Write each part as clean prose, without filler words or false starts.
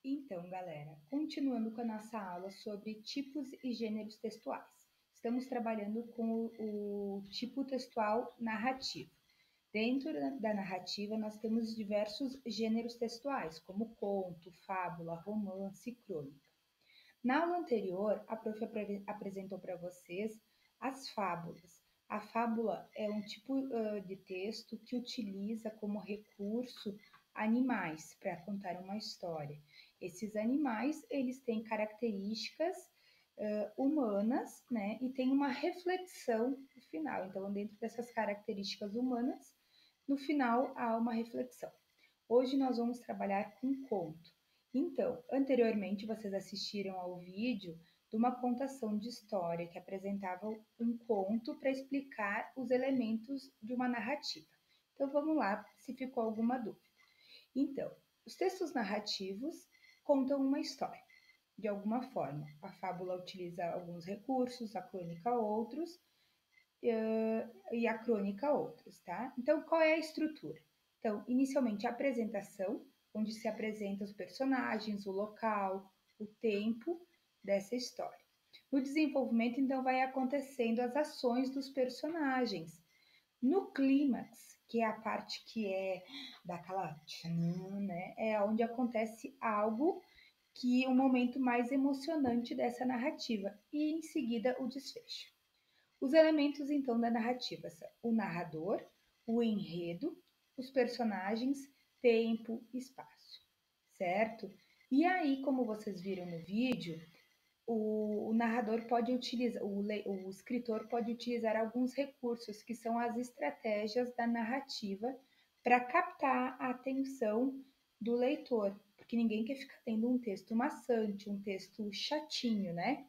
Então, galera, continuando com a nossa aula sobre tipos e gêneros textuais. Estamos trabalhando com o tipo textual narrativo. Dentro da narrativa, nós temos diversos gêneros textuais, como conto, fábula, romance e crônica. Na aula anterior, a prof. apresentou para vocês as fábulas. A fábula é um tipo de texto que utiliza como recurso animais para contar uma história. Esses animais, eles têm características humanas, né? E tem uma reflexão no final. Então, dentro dessas características humanas, no final há uma reflexão. Hoje nós vamos trabalhar com conto. Então, anteriormente vocês assistiram ao vídeo de uma contação de história que apresentava um conto para explicar os elementos de uma narrativa. Então vamos lá, se ficou alguma dúvida. Então, os textos narrativos contam uma história, de alguma forma. A fábula utiliza alguns recursos, a crônica outros, e a crônica outros, tá? Então, qual é a estrutura? Então, inicialmente a apresentação, onde se apresenta os personagens, o local, o tempo dessa história. No desenvolvimento, então, vai acontecendo as ações dos personagens. No clímax, que é a parte que é daquela tchanã, né? É onde acontece algo que é o momento mais emocionante dessa narrativa e em seguida o desfecho. Os elementos então da narrativa são o narrador, o enredo, os personagens, tempo, espaço, certo? E aí, como vocês viram no vídeo, o narrador pode utilizar, o escritor pode utilizar alguns recursos que são as estratégias da narrativa para captar a atenção do leitor, porque ninguém quer ficar tendo um texto maçante, um texto chatinho, né?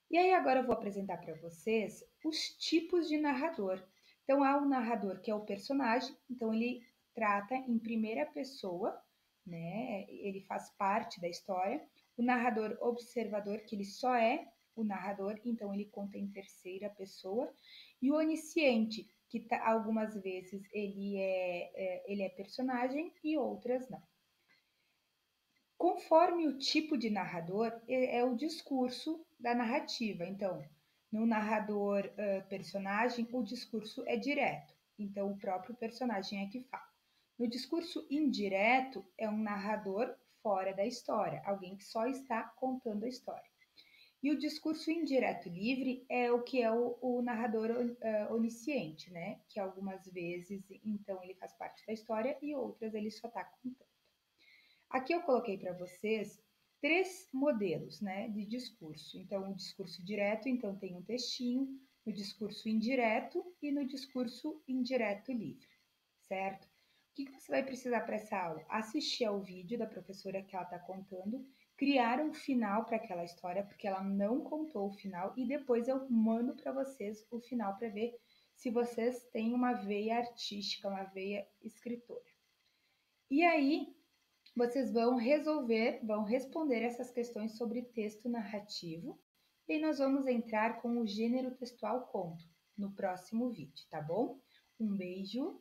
E aí agora eu vou apresentar para vocês os tipos de narrador. Então há o narrador que é o personagem, então ele trata em primeira pessoa, né? Ele faz parte da história. O narrador observador, que ele só é o narrador, então ele conta em terceira pessoa. E o onisciente, que algumas vezes ele é personagem e outras não. Conforme o tipo de narrador, é o discurso da narrativa. Então, no narrador personagem, o discurso é direto. Então, o próprio personagem é que fala. No discurso indireto, é um narrador fora da história, alguém que só está contando a história. E o discurso indireto livre é o que é o narrador onisciente, né? Que algumas vezes, então, ele faz parte da história e outras ele só está contando. Aqui eu coloquei para vocês três modelos, né, de discurso. Então, o discurso direto, então tem um textinho, no discurso indireto e no discurso indireto livre, certo? O que você vai precisar para essa aula? Assistir ao vídeo da professora que ela está contando, criar um final para aquela história, porque ela não contou o final, e depois eu mando para vocês o final para ver se vocês têm uma veia artística, uma veia escritora. E aí, vocês vão responder essas questões sobre texto narrativo e nós vamos entrar com o gênero textual conto no próximo vídeo, tá bom? Um beijo